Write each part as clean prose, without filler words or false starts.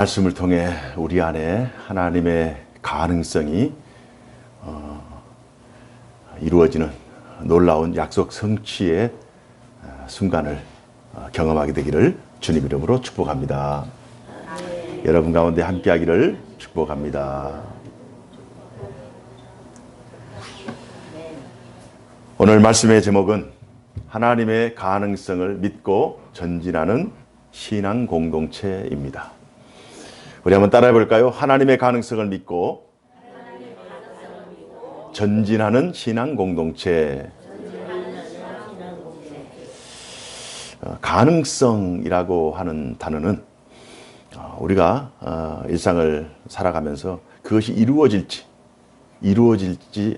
말씀을 통해 우리 안에 하나님의 가능성이 이루어지는 놀라운 약속 성취의 순간을 경험하게 되기를 주님 이름으로 축복합니다. 여러분 가운데 함께하기를 축복합니다. 오늘 말씀의 제목은 하나님의 가능성을 믿고 전진하는 신앙 공동체입니다. 우리 한번 따라해 볼까요? 하나님의 가능성을 믿고 전진하는 신앙 공동체. 가능성이라고 하는 단어는 우리가 일상을 살아가면서 그것이 이루어질지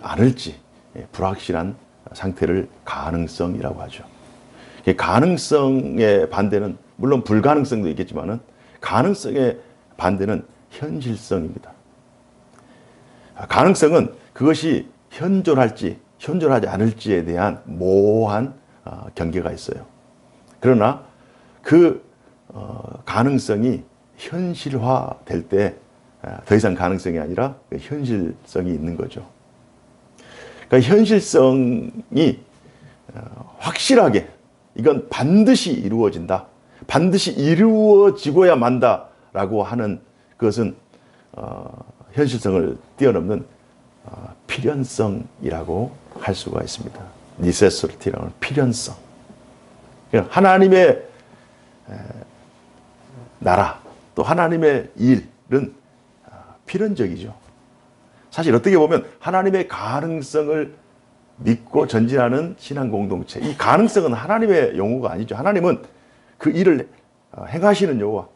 않을지 불확실한 상태를 가능성이라고 하죠. 가능성의 반대는 물론 불가능성도 있겠지만은 가능성의 반대는 현실성입니다. 가능성은 그것이 현존할지 현존하지 않을지에 대한 모호한 경계가 있어요. 그러나 그 가능성이 현실화될 때 더 이상 가능성이 아니라 현실성이 있는 거죠. 그러니까 현실성이 확실하게 이건 반드시 이루어진다. 반드시 이루어지고야 만다라고 하는 그것은 현실성을 뛰어넘는 필연성이라고 할 수가 있습니다. necessity라는 필연성. 하나님의 나라 또 하나님의 일은 필연적이죠. 사실 어떻게 보면 하나님의 가능성을 믿고 전진하는 신앙 공동체. 이 가능성은 하나님의 용어가 아니죠. 하나님은 그 일을 행하시는 여호와,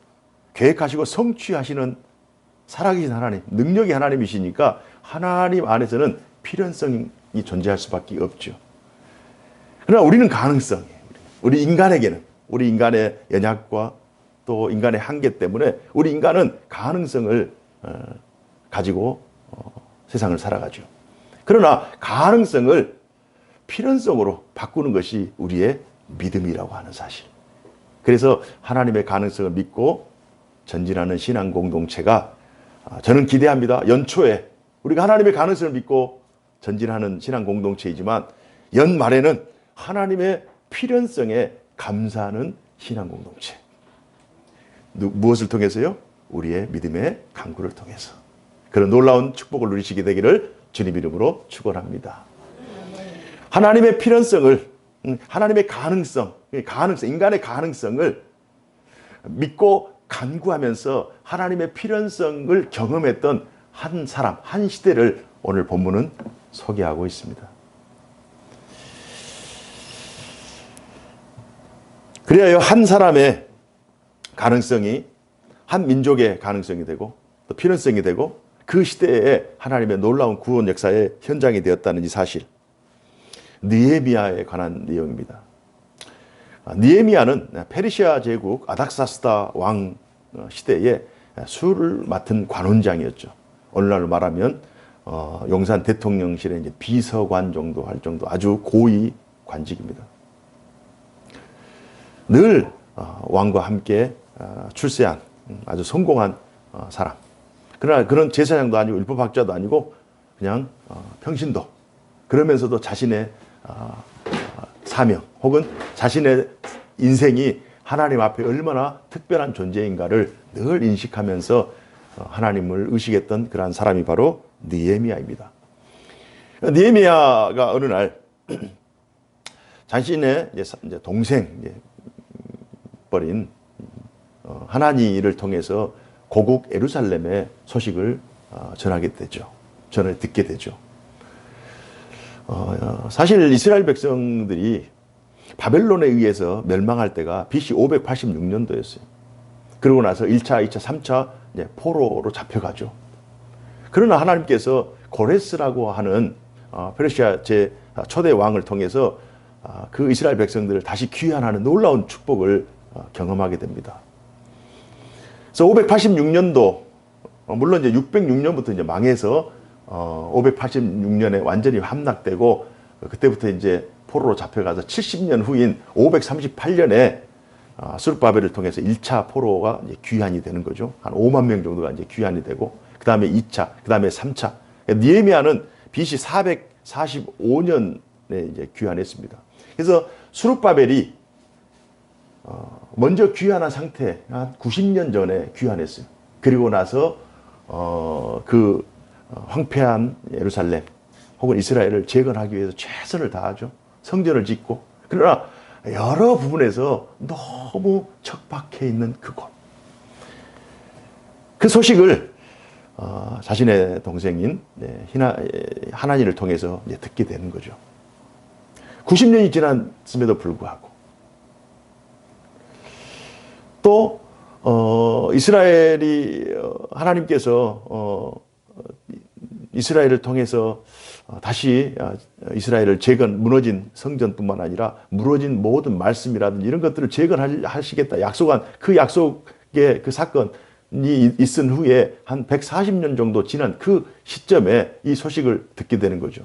계획하시고 성취하시는 살아계신 하나님, 능력이 하나님이시니까 하나님 안에서는 필연성이 존재할 수밖에 없죠. 그러나 우리는 가능성이에요. 우리 인간에게는, 우리 인간의 연약과 또 인간의 한계 때문에 우리 인간은 가능성을 가지고 세상을 살아가죠. 그러나 가능성을 필연성으로 바꾸는 것이 우리의 믿음이라고 하는 사실. 그래서 하나님의 가능성을 믿고 전진하는 신앙 공동체가 저는 기대합니다. 연초에 우리가 하나님의 가능성을 믿고 전진하는 신앙 공동체이지만 연말에는 하나님의 필연성에 감사하는 신앙 공동체. 무엇을 통해서요? 우리의 믿음의 강구를 통해서. 그런 놀라운 축복을 누리시게 되기를 주님 이름으로 축원합니다. 하나님의 필연성을, 하나님의 가능성, 인간의 가능성을 믿고 간구하면서 하나님의 필연성을 경험했던 한 사람, 한 시대를 오늘 본문은 소개하고 있습니다. 그래야 한 사람의 가능성이 한 민족의 가능성이 되고 또 필연성이 되고 그 시대에 하나님의 놀라운 구원 역사의 현장이 되었다는 이 사실. 느헤미야에 관한 내용입니다. 느헤미야는 페르시아 제국 아닥사스다 왕 시대에 수를 맡은 관원장이었죠. 오늘날로 말하면 용산 대통령실의 이제 비서관 정도 할 정도 아주 고위 관직입니다. 늘 왕과 함께 출세한 아주 성공한 사람. 그러나 그런 제사장도 아니고 율법학자도 아니고 그냥 평신도. 그러면서도 자신의 사명 혹은 자신의 인생이 하나님 앞에 얼마나 특별한 존재인가를 늘 인식하면서 하나님을 의식했던 그러한 사람이 바로 느헤미야입니다. 느헤미야가 어느 날 자신의 이제 동생 버린 하나니를 통해서 고국 예루살렘의 소식을 전하게 되죠. 전을 듣게 되죠. 사실 이스라엘 백성들이 바벨론에 의해서 멸망할 때가 BC 586년도였어요. 그러고 나서 1차, 2차, 3차 이제 포로로 잡혀가죠. 그러나 하나님께서 고레스라고 하는 페르시아 제 초대 왕을 통해서 그 이스라엘 백성들을 다시 귀환하는 놀라운 축복을 경험하게 됩니다. 그래서 586년도 물론 이제 606년부터 이제 망해서 586년에 완전히 함락되고 그때부터 이제 포로로 잡혀가서 70년 후인 538년에 수르바벨을 통해서 1차 포로가 이제 귀환이 되는 거죠. 한 5만 명 정도가 이제 귀환이 되고, 그 다음에 2차, 그 다음에 3차. 느헤미야는 BC 445년에 이제 귀환했습니다. 그래서 수르바벨이 먼저 귀환한 상태, 한 90년 전에 귀환했어요. 그리고 나서 그 황폐한 예루살렘 혹은 이스라엘을 재건하기 위해서 최선을 다하죠. 성전을 짓고. 그러나 여러 부분에서 너무 척박해 있는 그곳. 그 소식을 자신의 동생인 하나니를 통해서 이제 듣게 되는 거죠. 90년이 지났음에도 불구하고 또 이스라엘이 하나님께서 이스라엘을 통해서 다시 이스라엘을 무너진 성전뿐만 아니라 무너진 모든 말씀이라든지 이런 것들을 재건하시겠다 약속한 그 약속의 그 사건이 있은 후에 한 140년 정도 지난 그 시점에 이 소식을 듣게 되는 거죠.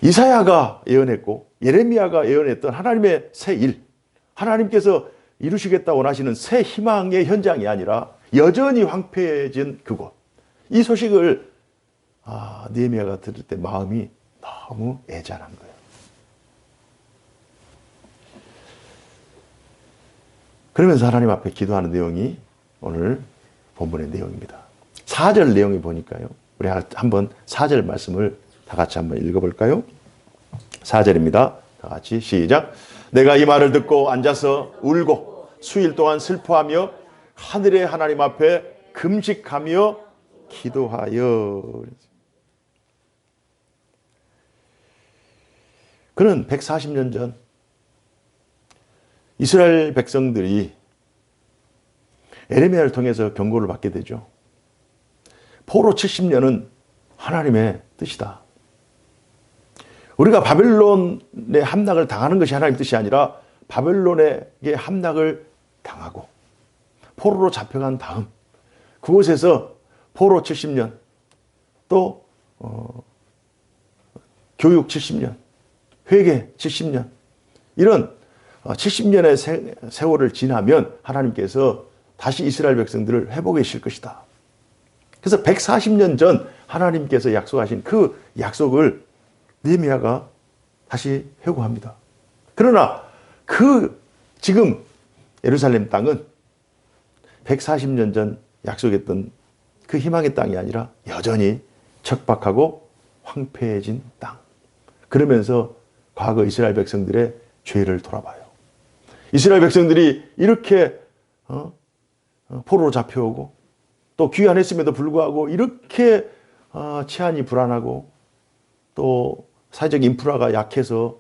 이사야가 예언했고 예레미야가 예언했던 하나님의 새 일, 하나님께서 이루시겠다 원하시는 새 희망의 현장이 아니라 여전히 황폐해진 그곳. 이 소식을 느헤미야가 들을 때 마음이 너무 애잔한 거예요. 그러면서 하나님 앞에 기도하는 내용이 오늘 본문의 내용입니다. 4절 내용을 보니까요. 우리 한번 4절 말씀을 다 같이 한번 읽어볼까요? 4절입니다. 다 같이 시작. 내가 이 말을 듣고 앉아서 울고 수일 동안 슬퍼하며 하늘의 하나님 앞에 금식하며 기도하여. 그는 140년 전 이스라엘 백성들이 에레미야를 통해서 경고를 받게 되죠. 포로 70년은 하나님의 뜻이다. 우리가 바벨론의 함락을 당하는 것이 하나님의 뜻이 아니라 바벨론에게 함락을 당하고 포로로 잡혀간 다음 그곳에서 포로 70년 또 교육 70년 회개 70년 이런 70년의 세월을 지나면 하나님께서 다시 이스라엘 백성들을 회복하실 것이다. 그래서 140년 전 하나님께서 약속하신 그 약속을 느헤미야가 다시 회고합니다. 그러나 그 지금 예루살렘 땅은 140년 전 약속했던 그 희망의 땅이 아니라 여전히 척박하고 황폐해진 땅. 그러면서 과거 이스라엘 백성들의 죄를 돌아봐요. 이스라엘 백성들이 이렇게 포로로 잡혀오고 또 귀환했음에도 불구하고 이렇게 치안이 불안하고 또 사회적 인프라가 약해서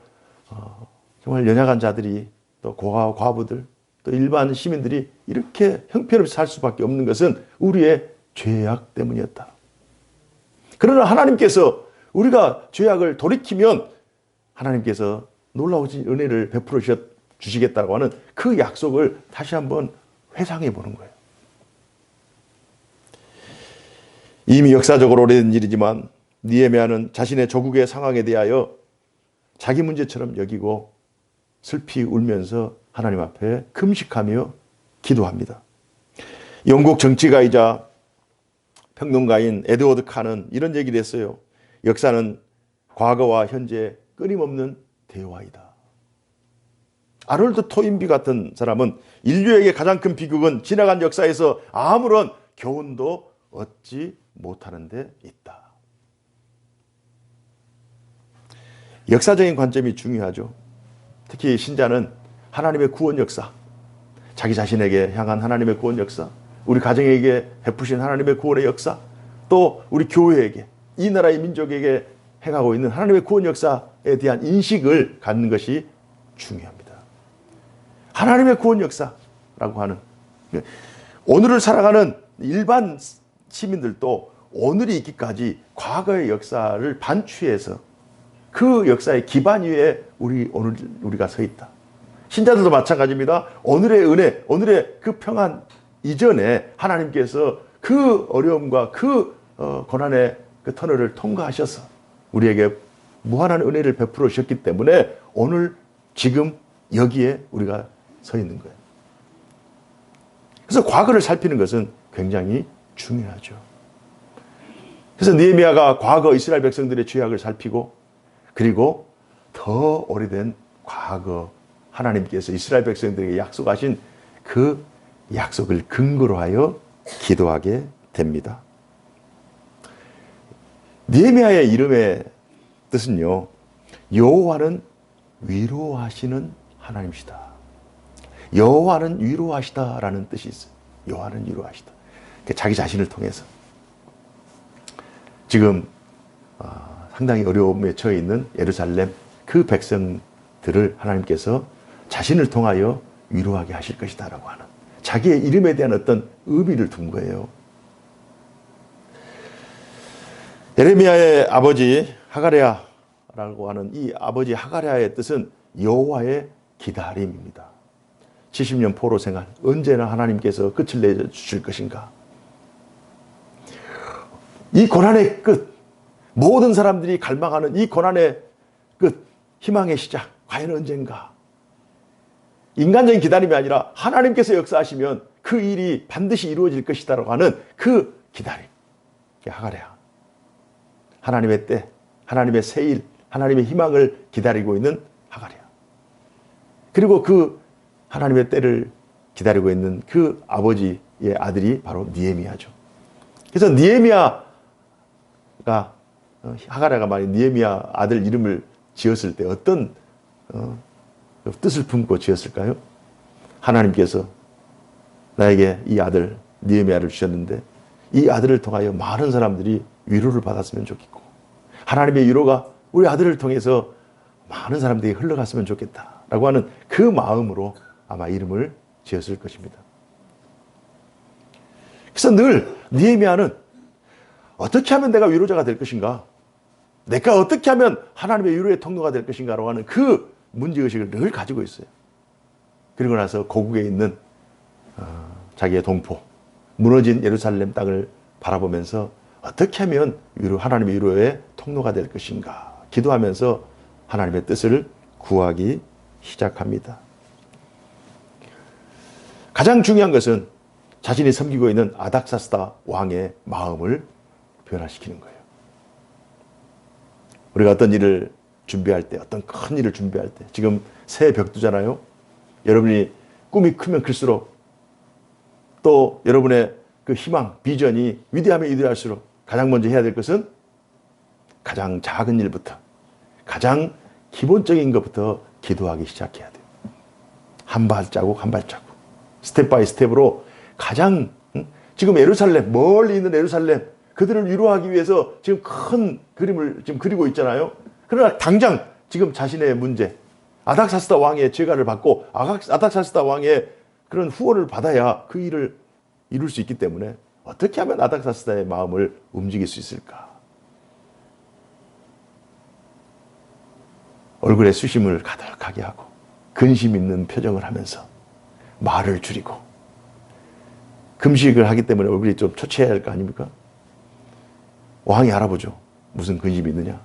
정말 연약한 자들이 또 과부들 또 일반 시민들이 이렇게 형편없이 살 수밖에 없는 것은 우리의 죄악 때문이었다. 그러나 하나님께서 우리가 죄악을 돌이키면 하나님께서 놀라우신 은혜를 베풀어 주시겠다고 하는 그 약속을 다시 한번 회상해 보는 거예요. 이미 역사적으로 오래된 일이지만 느헤미야는 자신의 조국의 상황에 대하여 자기 문제처럼 여기고 슬피 울면서 하나님 앞에 금식하며 기도합니다. 영국 정치가이자 평론가인 에드워드 칸은 이런 얘기를 했어요. 역사는 과거와 현재 끊임없는 대화이다. 아놀드 토인비 같은 사람은 인류에게 가장 큰 비극은 지나간 역사에서 아무런 교훈도 얻지 못하는 데 있다. 역사적인 관점이 중요하죠. 특히 신자는 하나님의 구원 역사, 자기 자신에게 향한 하나님의 구원 역사, 우리 가정에게 베푸신 하나님의 구원의 역사, 또 우리 교회에게, 이 나라의 민족에게 행하고 있는 하나님의 구원 역사에 대한 인식을 갖는 것이 중요합니다. 하나님의 구원 역사라고 하는, 오늘을 살아가는 일반 시민들도 오늘이 있기까지 과거의 역사를 반추해서 그 역사의 기반 위에 우리가 서 있다. 신자들도 마찬가지입니다. 오늘의 은혜, 오늘의 그 평안 이전에 하나님께서 그 어려움과 그 고난의 그 터널을 통과하셔서 우리에게 무한한 은혜를 베풀어 주셨기 때문에 오늘 지금 여기에 우리가 서 있는 거예요. 그래서 과거를 살피는 것은 굉장히 중요하죠. 그래서 느헤미야가 과거 이스라엘 백성들의 죄악을 살피고, 그리고 더 오래된 과거 하나님께서 이스라엘 백성들에게 약속하신 그 약속을 근거로 하여 기도하게 됩니다. 느헤미야의 이름의 뜻은요, 여호와는 위로하시는 하나님이시다. 여호와는 위로하시다라는 뜻이 있어요. 여호와는 위로하시다. 자기 자신을 통해서 지금 상당히 어려움에 처해 있는 예루살렘 그 백성들을 하나님께서 자신을 통하여 위로하게 하실 것이다 라고 하는 자기의 이름에 대한 어떤 의미를 둔 거예요. 예레미야의 아버지 하가랴라고 하는 이 아버지 하가랴의 뜻은 여호와의 기다림입니다. 70년 포로 생활, 언제나 하나님께서 끝을 내주실 것인가? 이 고난의 끝, 모든 사람들이 갈망하는 이 고난의 끝, 희망의 시작, 과연 언젠가? 인간적인 기다림이 아니라 하나님께서 역사하시면 그 일이 반드시 이루어질 것이다라고 하는 그 기다림. 하가랴. 하나님의 때, 하나님의 새일, 하나님의 희망을 기다리고 있는 하가랴. 그리고 그 하나님의 때를 기다리고 있는 그 아버지의 아들이 바로 느헤미야죠. 그래서 느헤미야가 하가랴가 말인 느헤미야 아들 이름을 지었을 때 어떤 뜻을 품고 지었을까요? 하나님께서 나에게 이 아들 느헤미야를 주셨는데 이 아들을 통하여 많은 사람들이 위로를 받았으면 좋겠고, 하나님의 위로가 우리 아들을 통해서 많은 사람들이 흘러갔으면 좋겠다라고 하는 그 마음으로 아마 이름을 지었을 것입니다. 그래서 늘 느헤미야는 어떻게 하면 내가 위로자가 될 것인가? 내가 어떻게 하면 하나님의 위로의 통로가 될 것인가라고 하는 그 문제의식을 늘 가지고 있어요. 그리고 나서 고국에 있는 자기의 동포, 무너진 예루살렘 땅을 바라보면서 어떻게 하면 하나님의 위로의 통로가 될 것인가 기도하면서 하나님의 뜻을 구하기 시작합니다. 가장 중요한 것은 자신이 섬기고 있는 아닥사스다 왕의 마음을 변화시키는 거예요. 우리가 어떤 일을 준비할 때, 어떤 큰 일을 준비할 때, 지금 새 벽두잖아요. 여러분이 꿈이 크면 클수록 또 여러분의 그 희망, 비전이 위대하면 위대할수록 가장 먼저 해야 될 것은 가장 작은 일부터, 가장 기본적인 것부터 기도하기 시작해야 돼요. 한 발자국 한 발자국, 스텝 바이 스텝으로 가장 지금 예루살렘, 멀리 있는 예루살렘, 그들을 위로하기 위해서 지금 큰 그림을 지금 그리고 있잖아요. 그러나 당장 지금 자신의 문제, 아닥사스다 왕의 제가를 받고 아닥사스다 왕의 그런 후원을 받아야 그 일을 이룰 수 있기 때문에 어떻게 하면 아닥사스다의 마음을 움직일 수 있을까? 얼굴에 수심을 가득하게 하고 근심 있는 표정을 하면서 말을 줄이고, 금식을 하기 때문에 얼굴이 좀 초췌해야 할 거 아닙니까? 왕이 알아보죠. 무슨 근심이 있느냐?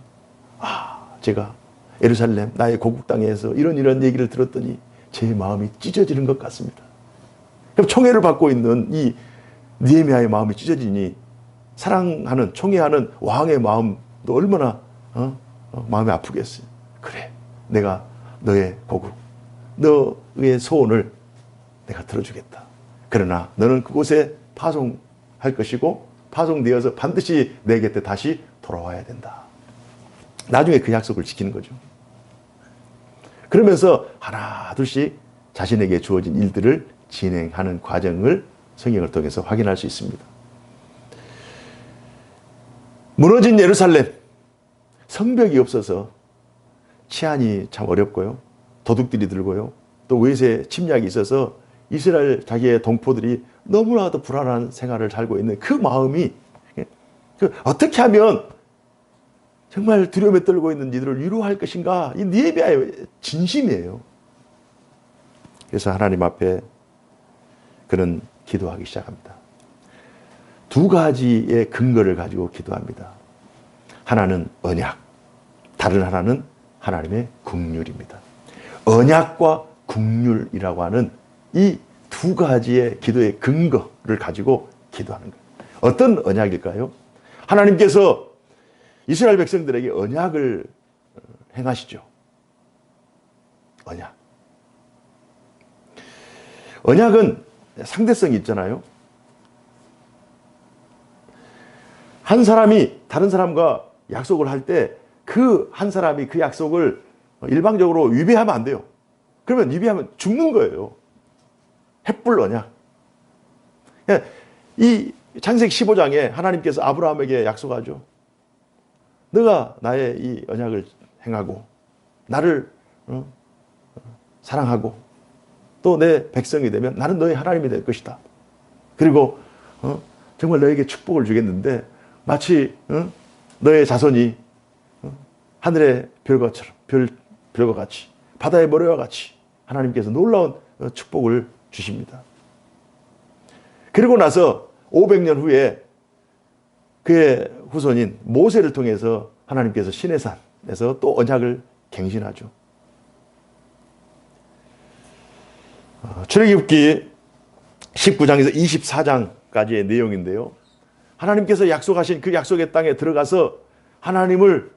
제가 예루살렘 나의 고국 땅에서 이런 얘기를 들었더니 제 마음이 찢어지는 것 같습니다. 그럼 총애를 받고 있는 이 느헤미야의 마음이 찢어지니 사랑하는, 총애하는 왕의 마음도 얼마나 마음이 아프겠어요. 그래, 내가 너의 고국, 너의 소원을 내가 들어주겠다. 그러나 너는 그곳에 파송할 것이고 파송되어서 반드시 내 곁에 다시 돌아와야 된다. 나중에 그 약속을 지키는 거죠. 그러면서 하나 둘씩 자신에게 주어진 일들을 진행하는 과정을 성경을 통해서 확인할 수 있습니다. 무너진 예루살렘, 성벽이 없어서 치안이 참 어렵고요. 도둑들이 들고요. 또 외세 침략이 있어서 이스라엘 자기의 동포들이 너무나도 불안한 생활을 살고 있는 그 마음이, 어떻게 하면 정말 두려움에 떨고 있는 이들을 위로할 것인가, 이 느헤미야의 진심이에요. 그래서 하나님 앞에 그는 기도하기 시작합니다. 두 가지의 근거를 가지고 기도합니다. 하나는 언약, 다른 하나는 하나님의 긍휼입니다. 언약과 긍휼이라고 하는 이 두 가지의 기도의 근거를 가지고 기도하는 거예요. 어떤 언약일까요? 하나님께서 이스라엘 백성들에게 언약을 행하시죠. 언약. 언약은 상대성이 있잖아요. 한 사람이 다른 사람과 약속을 할 때 그 한 사람이 그 약속을 일방적으로 위배하면 안 돼요. 그러면 위배하면 죽는 거예요. 횃불 언약. 이 창세기 15장에 하나님께서 아브라함에게 약속하죠. 너가 나의 이 언약을 행하고 나를 사랑하고 또 내 백성이 되면 나는 너의 하나님이 될 것이다. 그리고 정말 너에게 축복을 주겠는데 마치 너의 자손이 하늘의 별것처럼 별과 같이 바다의 모래와 같이 하나님께서 놀라운 축복을 주십니다. 그리고 나서 500년 후에 그의 후손인 모세를 통해서 하나님께서 시내산에서 또 언약을 갱신하죠. 출애굽기 19장에서 24장까지의 내용인데요. 하나님께서 약속하신 그 약속의 땅에 들어가서 하나님으로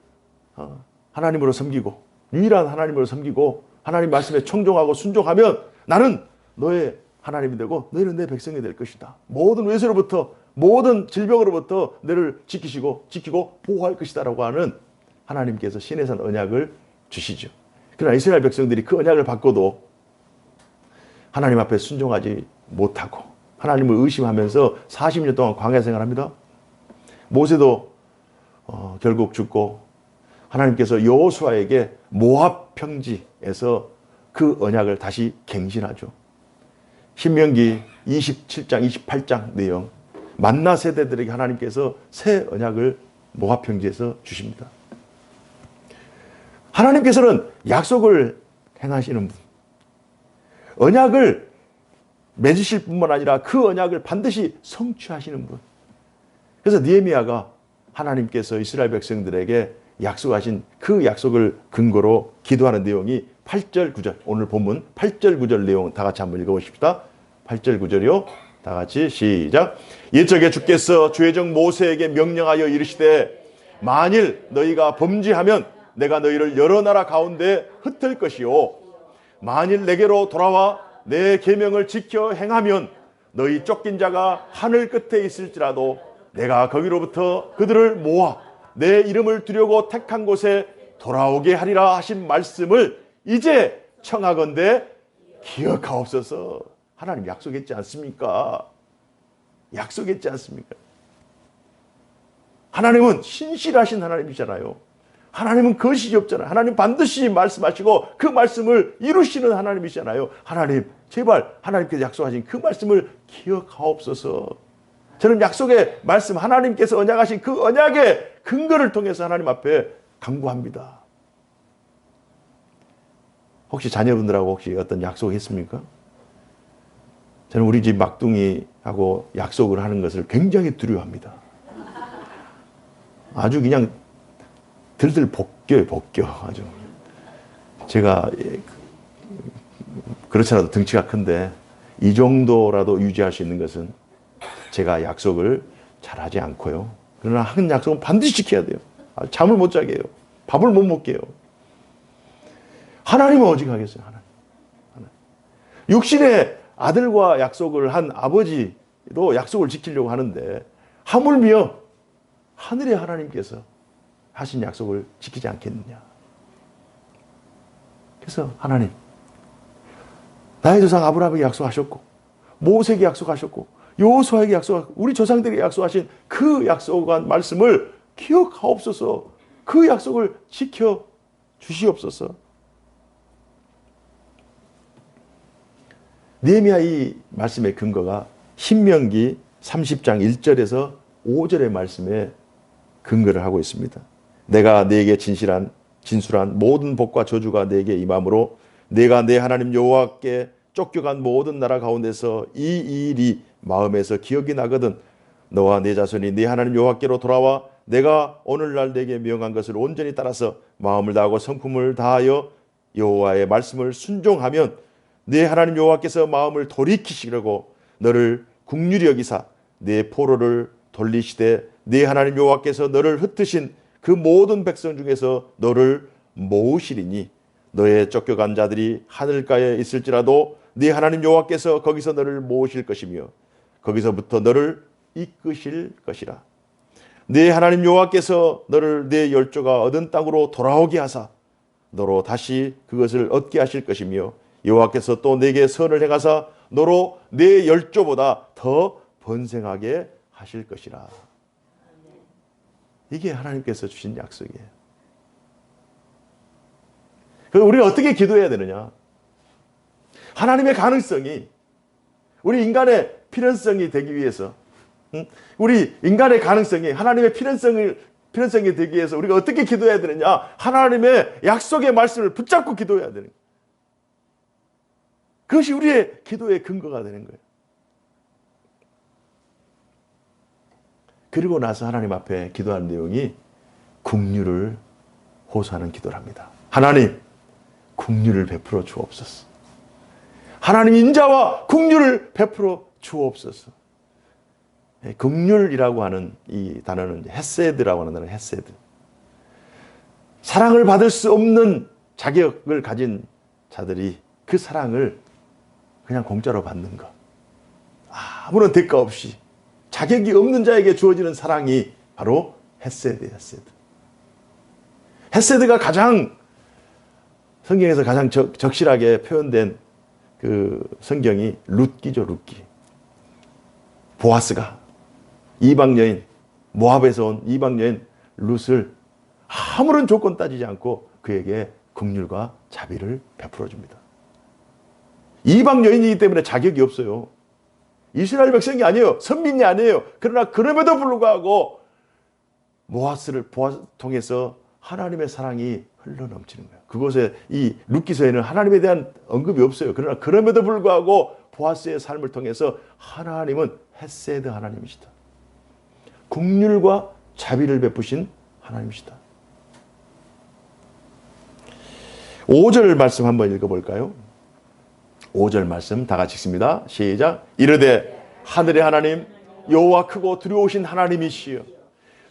섬기고 유일한 하나님으로 섬기고 하나님 말씀에 청종하고 순종하면 나는 너의 하나님이 되고 너희는 내 백성이 될 것이다. 모든 외세로부터 모든 질병으로부터 너를 지키고 보호할 것이다 라고 하는 하나님께서 시내산 언약을 주시죠. 그러나 이스라엘 백성들이 그 언약을 받고도 하나님 앞에 순종하지 못하고 하나님을 의심하면서 40년 동안 광야 생활합니다. 모세도 결국 죽고 하나님께서 여호수아에게 모압 평지에서 그 언약을 다시 갱신하죠. 신명기 27장 28장 내용, 만나 세대들에게 하나님께서 새 언약을 모압 평지에서 주십니다. 하나님께서는 약속을 행하시는 분, 언약을 맺으실 뿐만 아니라 그 언약을 반드시 성취하시는 분. 그래서 느헤미야가 하나님께서 이스라엘 백성들에게 약속하신 그 약속을 근거로 기도하는 내용이 8절 9절, 오늘 본문 8절 9절 내용 다 같이 한번 읽어보십시다. 8절 9절이요. 다 같이 시작. 옛적에 주께서 주의 종 모세에게 명령하여 이르시되 만일 너희가 범죄하면 내가 너희를 여러 나라 가운데 흩을 것이요 만일 내게로 돌아와 내 계명을 지켜 행하면 너희 쫓긴 자가 하늘 끝에 있을지라도 내가 거기로부터 그들을 모아 내 이름을 두려고 택한 곳에 돌아오게 하리라 하신 말씀을 이제 청하건대 기억하옵소서. 하나님 약속했지 않습니까? 약속했지 않습니까? 하나님은 신실하신 하나님이잖아요. 하나님은 거짓이 없잖아요. 하나님 반드시 말씀하시고 그 말씀을 이루시는 하나님이잖아요. 하나님 제발 하나님께서 약속하신 그 말씀을 기억하옵소서. 저는 약속의 말씀, 하나님께서 언약하신 그 언약의 근거를 통해서 하나님 앞에 간구합니다. 혹시 자녀분들하고 혹시 어떤 약속을 했습니까? 저는 우리 집 막둥이하고 약속을 하는 것을 굉장히 두려워합니다. 아주 그냥 들들 벗겨요. 아주. 제가 그렇잖아도 덩치가 큰데 이 정도라도 유지할 수 있는 것은 제가 약속을 잘하지 않고요. 그러나 한 약속은 반드시 지켜야 돼요. 잠을 못 자게 해요. 밥을 못 먹게 해요. 하나님은 오직 하겠어요. 하나님. 육신의 아들과 약속을 한 아버지도 약속을 지키려고 하는데 하물며 하늘의 하나님께서 하신 약속을 지키지 않겠느냐. 그래서 하나님, 나의 조상 아브라함에게 약속하셨고 모세에게 약속하셨고 여호수아에게 약속하고 우리 조상들에게 약속하신 그 약속한 말씀을 기억하옵소서. 그 약속을 지켜 주시옵소서. 느헤미야 이 말씀의 근거가 신명기 30장 1절에서 5절의 말씀에 근거를 하고 있습니다. 내가 네게 진술한 모든 복과 저주가 네게 임함으로 내가 내 하나님 여호와께 쫓겨간 모든 나라 가운데서 이 일이 마음에서 기억이 나거든 너와 네 자손이 네 하나님 여호와께로 돌아와 내가 오늘날 네게 명한 것을 온전히 따라서 마음을 다하고 성품을 다하여 여호와의 말씀을 순종하면 네 하나님 여호와께서 마음을 돌이키시려고 너를 긍휼히 여기사 네 포로를 돌리시되 네 하나님 여호와께서 너를 흩으신 그 모든 백성 중에서 너를 모으시리니 너의 쫓겨간 자들이 하늘가에 있을지라도 네 하나님 여호와께서 거기서 너를 모으실 것이며 거기서부터 너를 이끄실 것이라. 네 하나님 여호와께서 너를 네 열조가 얻은 땅으로 돌아오게 하사 너로 다시 그것을 얻게 하실 것이며 여호와께서 또 내게 선을 행하사 너로 네 열조보다 더 번성하게 하실 것이라. 이게 하나님께서 주신 약속이에요. 그럼 우리가 어떻게 기도해야 되느냐? 하나님의 가능성이 우리 인간의 필연성이 되기 위해서, 우리 인간의 가능성이 하나님의 필연성이 되기 위해서 우리가 어떻게 기도해야 되느냐? 하나님의 약속의 말씀을 붙잡고 기도해야 되는 거예요. 그것이 우리의 기도의 근거가 되는 거예요. 그리고 나서 하나님 앞에 기도하는 내용이 긍휼을 호소하는 기도를 합니다. 하나님, 긍휼을 베풀어 주옵소서. 하나님 인자와 긍휼을 베풀어 주옵소서. 긍휼이라고 하는 이 단어는 헤세드라고 하는 단어는 헤세드. 사랑을 받을 수 없는 자격을 가진 자들이 그 사랑을 그냥 공짜로 받는 것. 아무런 대가 없이 자격이 없는 자에게 주어지는 사랑이 바로 헤세드예요. 헤세드. 헤세드가 가장 성경에서 가장 적실하게 표현된 그 성경이 룻기죠. 룻기. 보아스가 이방 여인, 모압에서 온 이방 여인 룻을 아무런 조건 따지지 않고 그에게 긍휼과 자비를 베풀어 줍니다. 이방 여인이기 때문에 자격이 없어요. 이스라엘 백성이 아니에요. 선민이 아니에요. 그러나 그럼에도 불구하고 보아스를 통해서 하나님의 사랑이 흘러넘치는 거예요. 그곳에 이 룻기서에는 하나님에 대한 언급이 없어요. 그러나 그럼에도 불구하고 보아스의 삶을 통해서 하나님은 헤세드 하나님이시다. 긍휼과 자비를 베푸신 하나님이시다. 5절 말씀 한번 읽어볼까요? 5절 말씀 다 같이 읽습니다. 시작. 이르되 하늘의 하나님 여호와 크고 두려우신 하나님이시여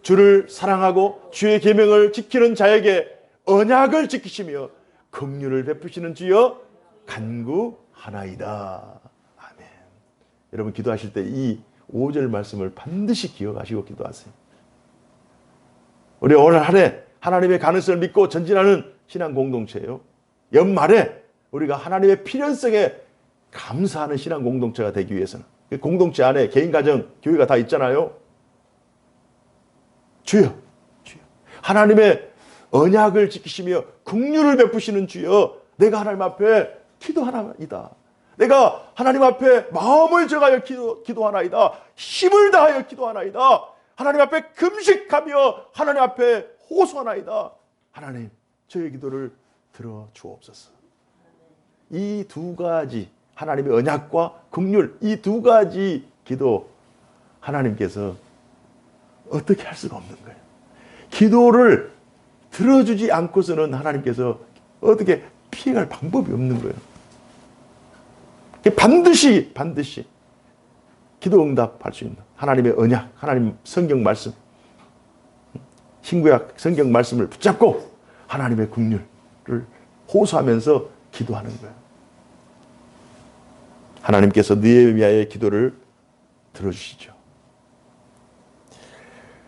주를 사랑하고 주의 계명을 지키는 자에게 언약을 지키시며 긍휼을 베푸시는 주여 간구하나이다. 아멘. 여러분 기도하실 때 이 5절 말씀을 반드시 기억하시고 기도하세요. 우리 오늘 한 해 하나님의 가능성을 믿고 전진하는 신앙 공동체예요. 연말에 우리가 하나님의 필연성에 감사하는 신앙 공동체가 되기 위해서는 공동체 안에 개인, 가정, 교회가 다 있잖아요. 주여, 주여. 하나님의 언약을 지키시며 긍휼을 베푸시는 주여 내가 하나님 앞에 기도하나이다. 내가 하나님 앞에 마음을 정하여 기도하나이다. 힘을 다하여 기도하나이다. 하나님 앞에 금식하며 하나님 앞에 호소하나이다. 하나님 저의 기도를 들어주옵소서. 이 두 가지 하나님의 언약과 긍휼 이 두 가지 기도 하나님께서 어떻게 할 수가 없는 거예요. 기도를 들어주지 않고서는 하나님께서 어떻게 피해갈 방법이 없는 거예요. 반드시 기도 응답할 수 있는 하나님의 언약, 하나님 성경 말씀, 신구약 성경 말씀을 붙잡고 하나님의 긍휼을 호소하면서 기도하는 거예요. 하나님께서 느헤미야의 기도를 들어주시죠.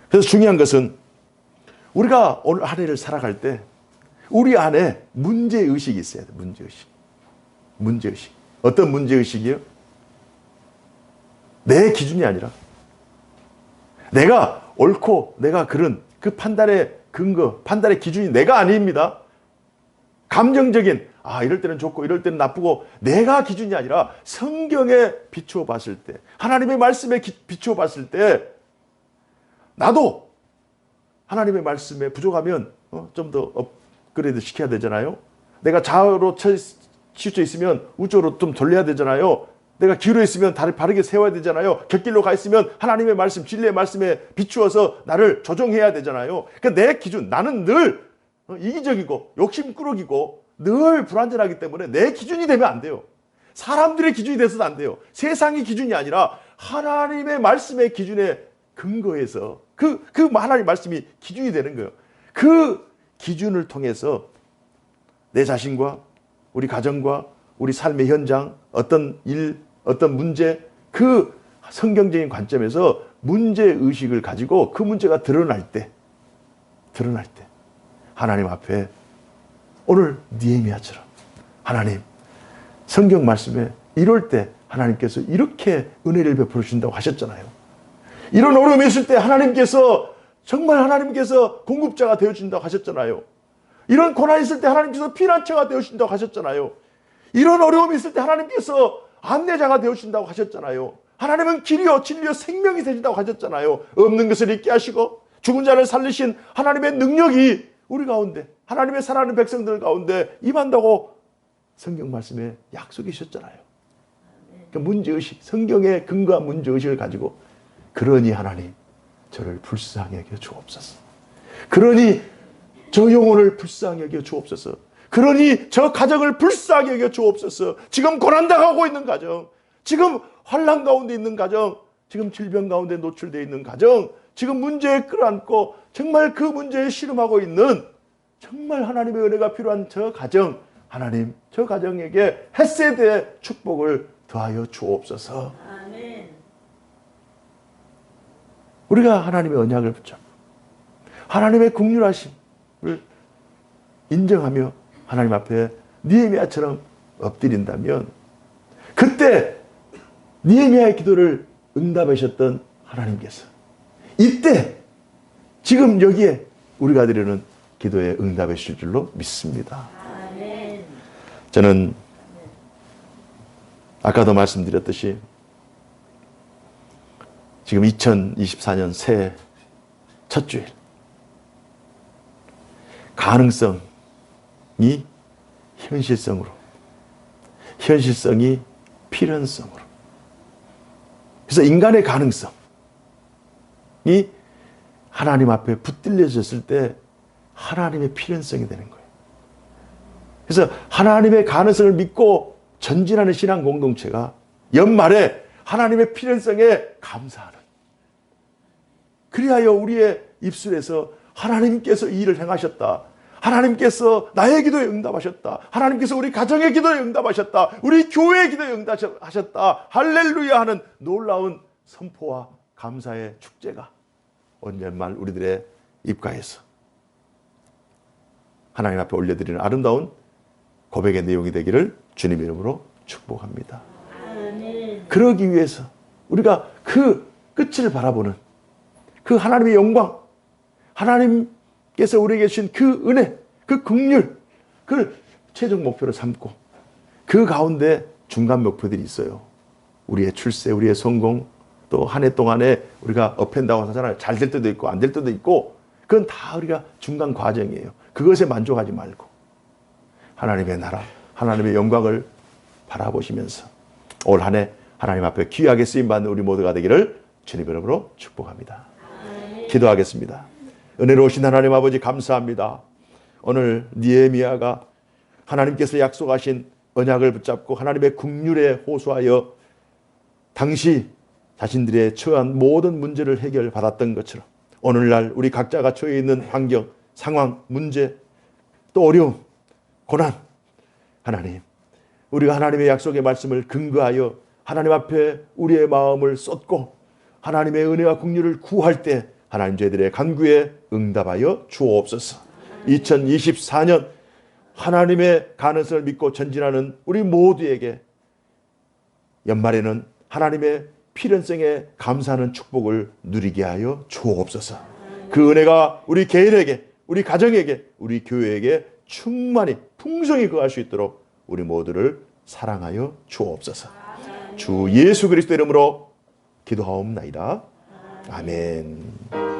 그래서 중요한 것은 우리가 오늘 한 해를 살아갈 때 우리 안에 문제의식이 있어야 돼요. 문제의식. 어떤 문제의식이요? 내 기준이 아니라 내가 옳고 내가 그른 그 판단의 근거, 판단의 기준이 내가 아닙니다. 감정적인 이럴 때는 좋고 이럴 때는 나쁘고 내가 기준이 아니라 성경에 비추어 봤을 때 하나님의 말씀에 비추어 봤을 때 나도 하나님의 말씀에 부족하면 좀 더 업그레이드 시켜야 되잖아요. 내가 좌우로 치우쳐 있으면 우쪽으로 좀 돌려야 되잖아요. 내가 기울어 있으면 다리 바르게 세워야 되잖아요. 곁길로 가 있으면 하나님의 말씀, 진리의 말씀에 비추어서 나를 조정해야 되잖아요. 그러니까 내 기준, 나는 늘 이기적이고 욕심꾸러기고 늘 불완전하기 때문에 내 기준이 되면 안 돼요. 사람들의 기준이 돼서도 안 돼요. 세상의 기준이 아니라 하나님의 말씀의 기준에 근거해서 그 하나님 말씀이 기준이 되는 거예요. 그 기준을 통해서 내 자신과 우리 가정과 우리 삶의 현장, 어떤 일, 어떤 문제, 그 성경적인 관점에서 문제의식을 가지고 그 문제가 드러날 때 하나님 앞에 오늘 느헤미야처럼 하나님 성경 말씀에 이럴 때 하나님께서 이렇게 은혜를 베풀어 주신다고 하셨잖아요. 이런 어려움이 있을 때 정말 하나님께서 공급자가 되어주신다고 하셨잖아요. 이런 고난이 있을 때 하나님께서 피난처가 되어주신다고 하셨잖아요. 이런 어려움이 있을 때 하나님께서 안내자가 되어주신다고 하셨잖아요. 하나님은 길이요 진리요 생명이 되신다고 하셨잖아요. 없는 것을 있게 하시고 죽은 자를 살리신 하나님의 능력이 우리 가운데 하나님의 사랑하는 백성들 가운데 임한다고 성경 말씀에 약속이 있었잖아요. 그러니까 문제의식, 성경에 근거한 문제의식을 가지고 그러니 하나님 저를 불쌍히 여겨 주옵소서. 그러니 저 영혼을 불쌍히 여겨 주옵소서. 그러니 저 가정을 불쌍히 여겨 주옵소서. 지금 고난당하고 있는 가정, 지금 환난 가운데 있는 가정, 지금 질병 가운데 노출되어 있는 가정, 지금 문제에 끌어안고 정말 그 문제에 씨름하고 있는 정말 하나님의 은혜가 필요한 저 가정, 하나님 저 가정에게 헤세드의 축복을 더하여 주옵소서. 아멘. 우리가 하나님의 언약을 붙잡고 하나님의 긍휼하심을 인정하며 하나님 앞에 느헤미야처럼 엎드린다면 그때 느헤미야의 기도를 응답하셨던 하나님께서 이때 지금 여기에 우리가 드리는 기도에 응답해 주실 줄로 믿습니다. 아멘. 저는 아까도 말씀드렸듯이 지금 2024년 새해 첫 주일 가능성이 현실성으로, 현실성이 필연성으로, 그래서 인간의 가능성이 하나님 앞에 붙들려졌을 때 하나님의 필연성이 되는 거예요. 그래서 하나님의 가능성을 믿고 전진하는 신앙 공동체가 연말에 하나님의 필연성에 감사하는, 그리하여 우리의 입술에서 하나님께서 이 일을 행하셨다, 하나님께서 나의 기도에 응답하셨다, 하나님께서 우리 가정의 기도에 응답하셨다, 우리 교회의 기도에 응답하셨다, 할렐루야 하는 놀라운 선포와 감사의 축제가 온 연말 우리들의 입가에서 하나님 앞에 올려드리는 아름다운 고백의 내용이 되기를 주님 이름으로 축복합니다. 아멘. 그러기 위해서 우리가 그 끝을 바라보는 그 하나님의 영광, 하나님께서 우리에게 주신 그 은혜, 그 긍휼, 그걸 최종 목표로 삼고 그 가운데 중간 목표들이 있어요. 우리의 출세, 우리의 성공, 또 한 해 동안에 우리가 업앤다운 하잖아요. 잘 될 때도 있고 안 될 때도 있고, 그건 다 우리가 중간 과정이에요. 그것에 만족하지 말고 하나님의 나라, 하나님의 영광을 바라보시면서 올 한 해 하나님 앞에 귀하게 쓰임받는 우리 모두가 되기를 주님 이름으로 축복합니다. 기도하겠습니다. 은혜로우신 하나님 아버지 감사합니다. 오늘 느헤미야가 하나님께서 약속하신 언약을 붙잡고 하나님의 긍휼에 호소하여 당시 자신들의 처한 모든 문제를 해결받았던 것처럼 오늘날 우리 각자가 처해 있는 환경, 상황, 문제, 또 어려움, 고난, 하나님, 우리가 하나님의 약속의 말씀을 근거하여 하나님 앞에 우리의 마음을 쏟고 하나님의 은혜와 긍휼을 구할 때 하나님 저희들의 간구에 응답하여 주옵소서. 2024년 하나님의 가능성을 믿고 전진하는 우리 모두에게 연말에는 하나님의 필연성에 감사하는 축복을 누리게 하여 주옵소서. 그 은혜가 우리 개인에게, 우리 가정에게, 우리 교회에게 충만히 풍성히 거할 수 있도록 우리 모두를 사랑하여 주옵소서. 주 예수 그리스도 이름으로 기도하옵나이다. 아멘.